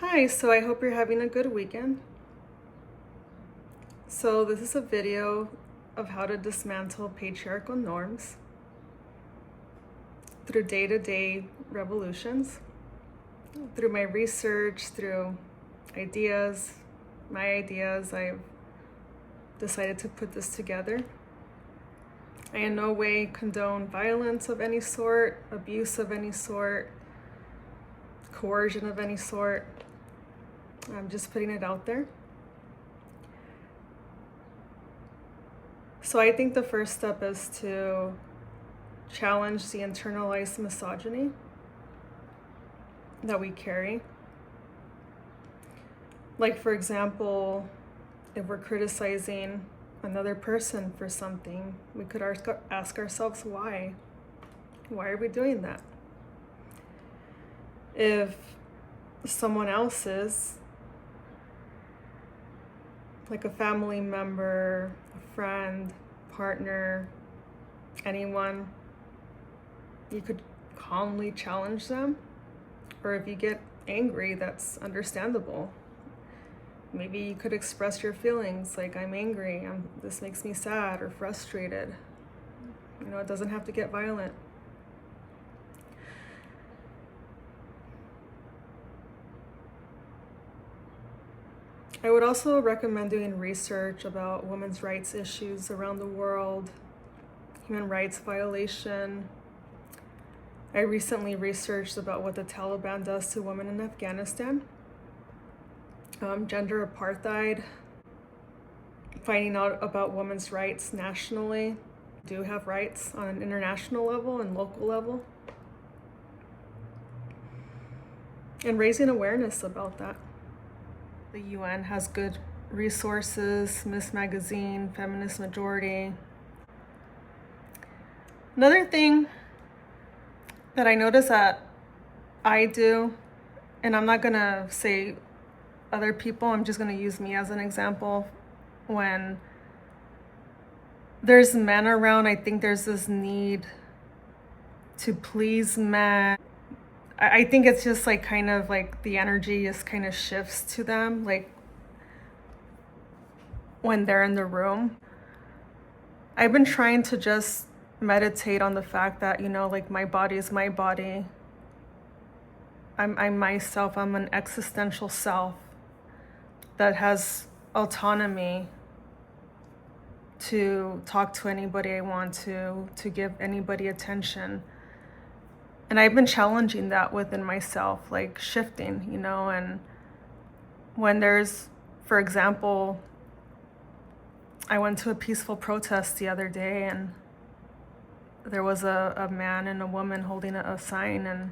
Hi, so I hope you're having a good weekend. So this is a video of how to dismantle patriarchal norms through day-to-day revolutions, through my research, through ideas, my ideas. I've decided to put this together. I in no way condone violence of any sort, abuse of any sort, coercion of any sort. I'm just putting it out there. So I think the first step is to challenge the internalized misogyny that we carry. Like, for example, if we're criticizing another person for something, we could ask ourselves why. Why are we doing that? If someone else's, like a family member, a friend, partner, anyone, you could calmly challenge them. Or if you get angry, that's understandable. Maybe you could express your feelings, like, I'm angry, this makes me sad or frustrated. It doesn't have to get violent. I would also recommend doing research about women's rights issues around the world, human rights violation. I recently researched about what the Taliban does to women in Afghanistan, gender apartheid, finding out about women's rights nationally, do have rights on an international level and local level, and raising awareness about that. The UN has good resources, Miss Magazine, Feminist Majority. Another thing that I notice that I do, and I'm not gonna say other people, I'm just gonna use me as an example. When there's men around, I think there's this need to please men. I think it's just like kind of like the energy just kind of shifts to them, like when they're in the room. I've been trying to just meditate on the fact that, like, my body is my body. I'm myself. I'm an existential self that has autonomy to talk to anybody I want to give anybody attention. And I've been challenging that within myself, like shifting, and when there's, for example, I went to a peaceful protest the other day, and there was a man and a woman holding a sign, and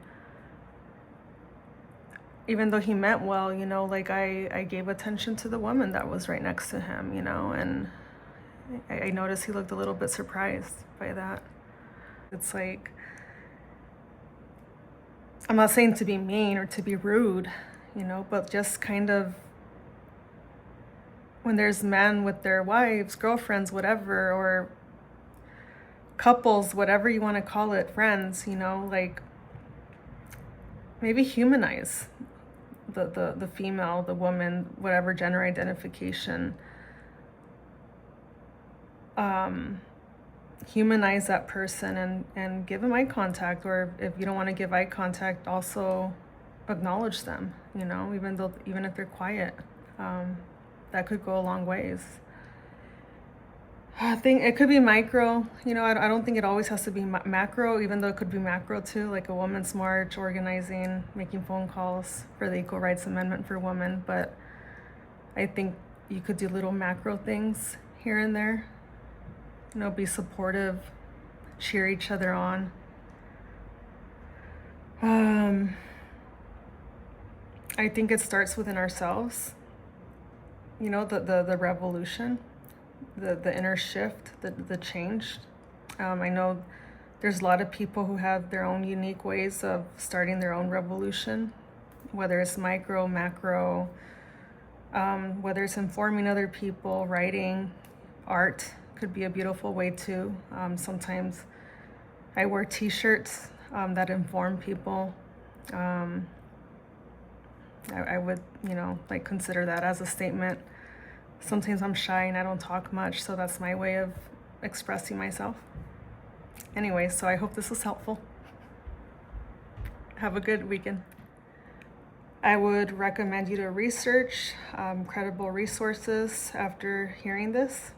even though he meant well, like I gave attention to the woman that was right next to him, and I noticed he looked a little bit surprised by that. It's like, I'm not saying to be mean or to be rude, but just kind of, when there's men with their wives, girlfriends, whatever, or couples, whatever you want to call it, friends, like, maybe humanize the female, the woman, whatever gender identification. Humanize that person and give them eye contact, or if you don't want to give eye contact, also acknowledge them, even if they're quiet. That could go a long ways. I think it could be micro, I don't think it always has to be macro, even though it could be macro too, like a women's march, organizing, making phone calls for the Equal Rights Amendment for women. But I think you could do little macro things here and there, be supportive, cheer each other on. I think it starts within ourselves, the revolution, the inner shift, the change. I know there's a lot of people who have their own unique ways of starting their own revolution, whether it's micro, macro, whether it's informing other people, writing, art could be a beautiful way too. Sometimes I wear t-shirts that inform people. I would, like consider that as a statement. Sometimes I'm shy and I don't talk much, so that's my way of expressing myself. Anyway, so I hope this was helpful. Have a good weekend. I would recommend you to research credible resources after hearing this.